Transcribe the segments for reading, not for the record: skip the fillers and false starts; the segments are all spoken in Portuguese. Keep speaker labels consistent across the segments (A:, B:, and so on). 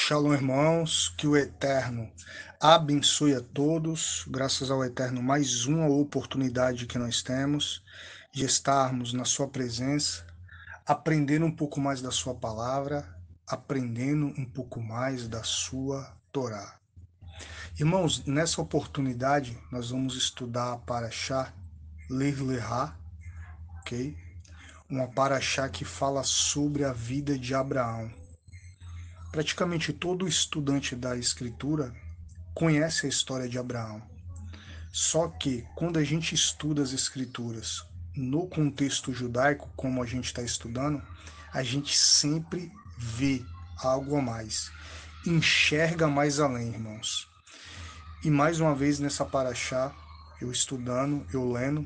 A: Shalom, irmãos, que o Eterno abençoe a todos, graças ao Eterno, mais uma oportunidade que nós temos de estarmos na sua presença, aprendendo um pouco mais da sua palavra, aprendendo um pouco mais da sua Torá. Irmãos, nessa oportunidade nós vamos estudar a Parashá Lech Lechá, ok? Uma Parashá que fala sobre a vida de Abraão. Praticamente todo estudante da Escritura conhece a história de Abraão. Só que quando a gente estuda as Escrituras no contexto judaico, como a gente está estudando, a gente sempre vê algo a mais, enxerga mais além, irmãos. E mais uma vez nessa paraxá, eu estudando, eu lendo,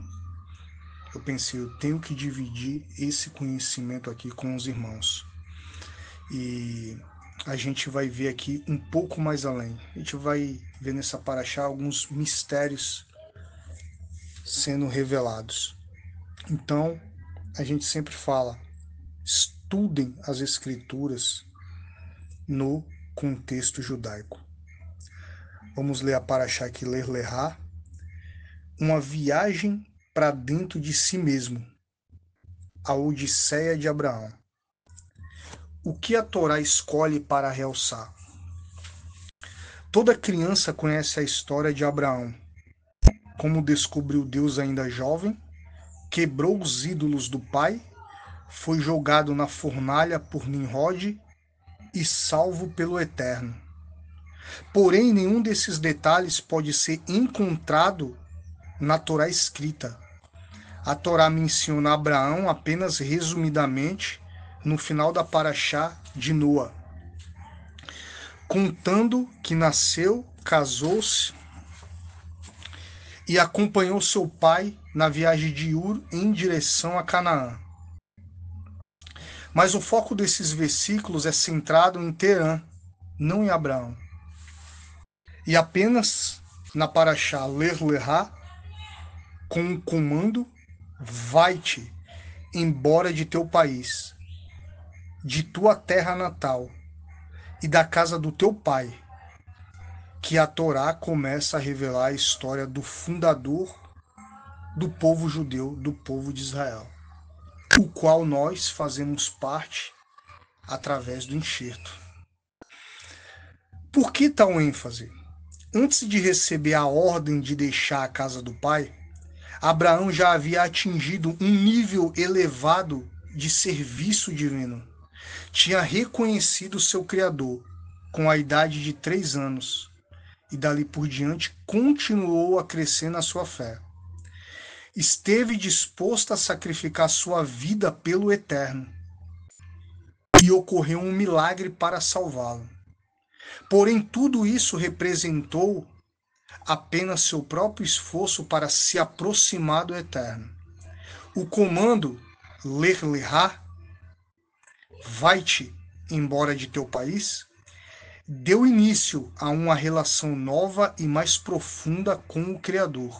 A: eu pensei, eu tenho que dividir esse conhecimento aqui com os irmãos. E a gente vai ver aqui um pouco mais além. A gente vai ver nessa paraxá alguns mistérios sendo revelados. Então, a gente sempre fala, estudem as escrituras no contexto judaico. Vamos ler a paraxá aqui, Lech Lechá, uma viagem para dentro de si mesmo, a Odisseia de Abraão. O que a Torá escolhe para realçar? Toda criança conhece a história de Abraão, como descobriu Deus ainda jovem, quebrou os ídolos do pai, foi jogado na fornalha por Nimrod e salvo pelo Eterno. Porém, nenhum desses detalhes pode ser encontrado na Torá escrita. A Torá menciona Abraão apenas resumidamente no final da Paraxá de Noa, contando que nasceu, casou-se e acompanhou seu pai na viagem de Ur em direção a Canaã. Mas o foco desses versículos é centrado em Terã, não em Abraão. E apenas na Paraxá Lech Lechá, com o comando, vai-te embora de teu país, de tua terra natal e da casa do teu pai, que a Torá começa a revelar a história do fundador do povo judeu, do povo de Israel, o qual nós fazemos parte através do enxerto. Por que tal ênfase? Antes de receber a ordem de deixar a casa do pai, Abraão já havia atingido um nível elevado de serviço divino. Tinha reconhecido seu Criador com a idade de 3 anos e dali por diante continuou a crescer na sua fé. Esteve disposto a sacrificar sua vida pelo Eterno e ocorreu um milagre para salvá-lo. Porém, tudo isso representou apenas seu próprio esforço para se aproximar do Eterno. O comando Lech Lechá, vai-te embora de teu país, deu início a uma relação nova e mais profunda com o Criador.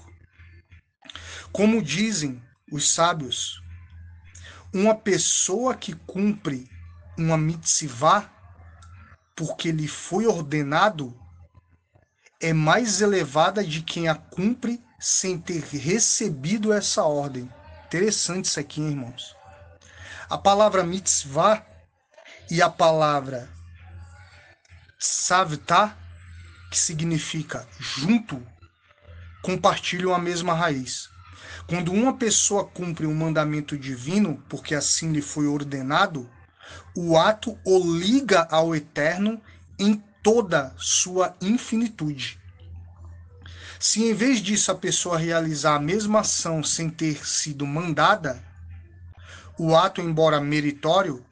A: Como dizem os sábios, uma pessoa que cumpre uma mitzvah porque lhe foi ordenado é mais elevada de quem a cumpre sem ter recebido essa ordem. Interessante isso aqui, hein, irmãos. A palavra mitzvah e a palavra savta, que significa junto, compartilham a mesma raiz. Quando uma pessoa cumpre um mandamento divino, porque assim lhe foi ordenado, o ato o liga ao Eterno em toda sua infinitude. Se em vez disso a pessoa realizar a mesma ação sem ter sido mandada, o ato, embora meritório,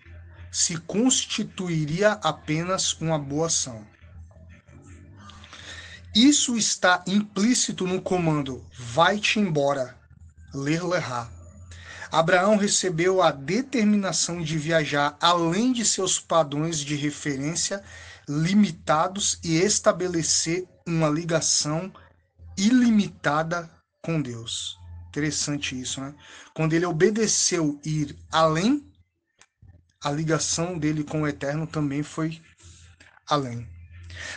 A: se constituiria apenas uma boa ação. Isso está implícito no comando vai-te embora, Lech Lechá. Abraão recebeu a determinação de viajar além de seus padrões de referência limitados e estabelecer uma ligação ilimitada com Deus. Interessante isso, né? Quando ele obedeceu ir além, a ligação dele com o Eterno também foi além.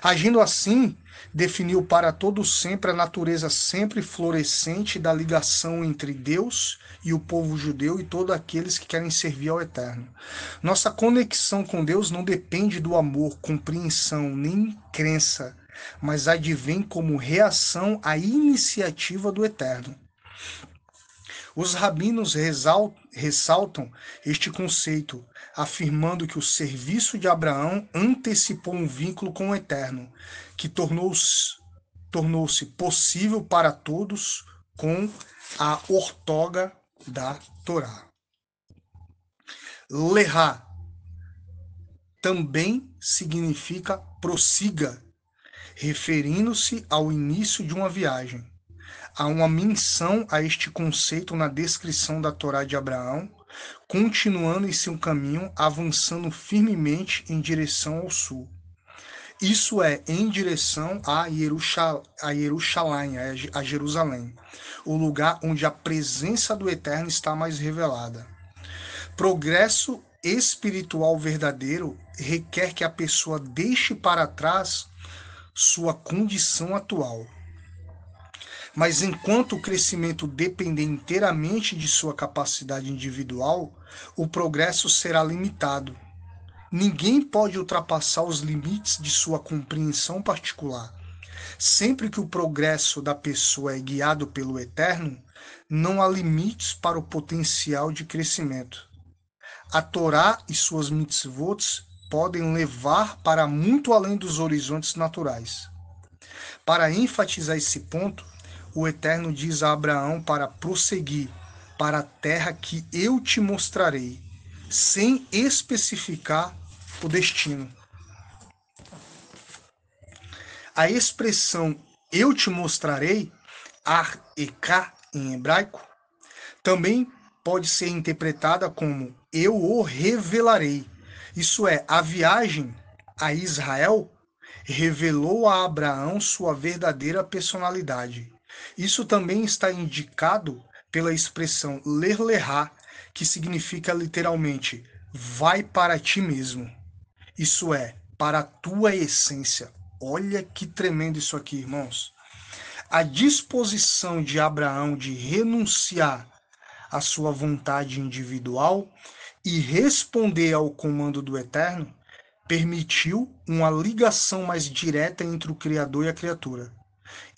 A: Agindo assim, definiu para todo sempre a natureza sempre florescente da ligação entre Deus e o povo judeu e todos aqueles que querem servir ao Eterno. Nossa conexão com Deus não depende do amor, compreensão, nem crença, mas advém como reação à iniciativa do Eterno. Os rabinos ressaltam este conceito, afirmando que o serviço de Abraão antecipou um vínculo com o Eterno, que tornou-se possível para todos com a ortoga da Torá. Lehá também significa prossiga, referindo-se ao início de uma viagem. Há uma menção a este conceito na descrição da Torá de Abraão, continuando em seu caminho, avançando firmemente em direção ao sul. Isso é, em direção a Jerusalém, a Jerusalém, o lugar onde a presença do Eterno está mais revelada. Progresso espiritual verdadeiro requer que a pessoa deixe para trás sua condição atual. Mas enquanto o crescimento depender inteiramente de sua capacidade individual, o progresso será limitado. Ninguém pode ultrapassar os limites de sua compreensão particular. Sempre que o progresso da pessoa é guiado pelo Eterno, não há limites para o potencial de crescimento. A Torá e suas mitzvot podem levar para muito além dos horizontes naturais. Para enfatizar esse ponto, o Eterno diz a Abraão para prosseguir para a terra que eu te mostrarei, sem especificar o destino. A expressão eu te mostrarei, ar-eká em hebraico, também pode ser interpretada como eu o revelarei. Isso é, a viagem a Israel revelou a Abraão sua verdadeira personalidade. Isso também está indicado pela expressão ler lerá, que significa literalmente vai para ti mesmo. Isso é, para a tua essência. Olha que tremendo isso aqui, irmãos. A disposição de Abraão de renunciar à sua vontade individual e responder ao comando do Eterno permitiu uma ligação mais direta entre o Criador e a criatura.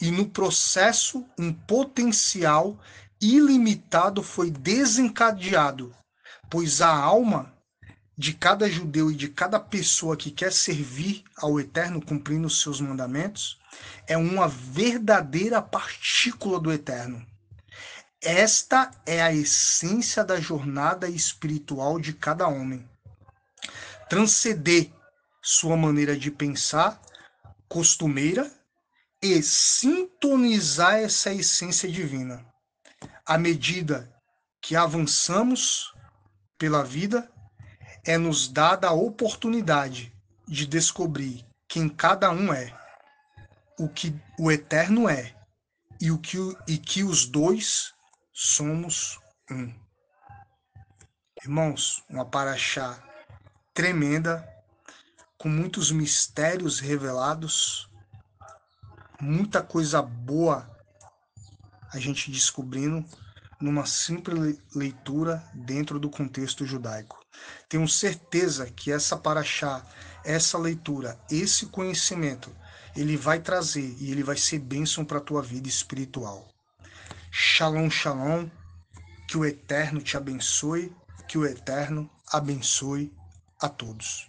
A: E no processo, um potencial ilimitado foi desencadeado, pois a alma de cada judeu e de cada pessoa que quer servir ao Eterno cumprindo os seus mandamentos é uma verdadeira partícula do Eterno. Esta é a essência da jornada espiritual de cada homem. Transcender sua maneira de pensar costumeira e sintonizar essa essência divina. À medida que avançamos pela vida, é nos dada a oportunidade de descobrir quem cada um é, o que o Eterno é e que os dois somos um. Irmãos, uma paraxá tremenda, com muitos mistérios revelados, muita coisa boa a gente descobrindo numa simples leitura dentro do contexto judaico. Tenho certeza que essa paraxá, essa leitura, esse conhecimento, ele vai trazer e ele vai ser bênção para a tua vida espiritual. Shalom, shalom, que o Eterno te abençoe, que o Eterno abençoe a todos.